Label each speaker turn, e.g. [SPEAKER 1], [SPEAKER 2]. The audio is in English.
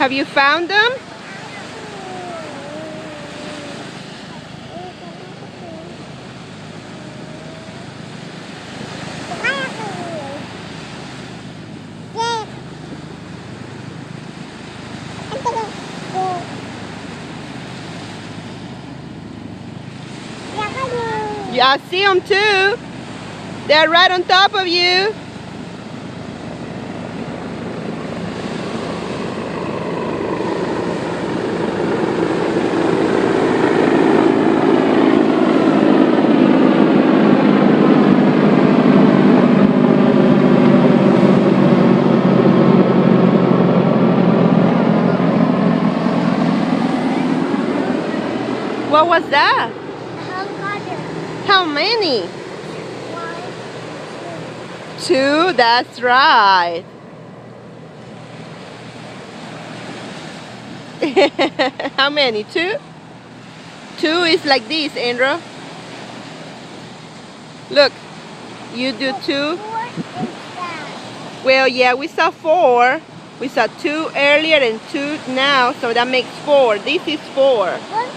[SPEAKER 1] Have you found them? Yeah, I see them too. They're right on top of you. What was that? How many?
[SPEAKER 2] 1,
[SPEAKER 1] 2, that's right. How many? 2? 2 is like this, Andrew. Look, you do 2.
[SPEAKER 2] 4 is that.
[SPEAKER 1] Well, yeah, we saw 4. We saw 2 earlier and 2 now, so that makes 4. This is 4.
[SPEAKER 2] What's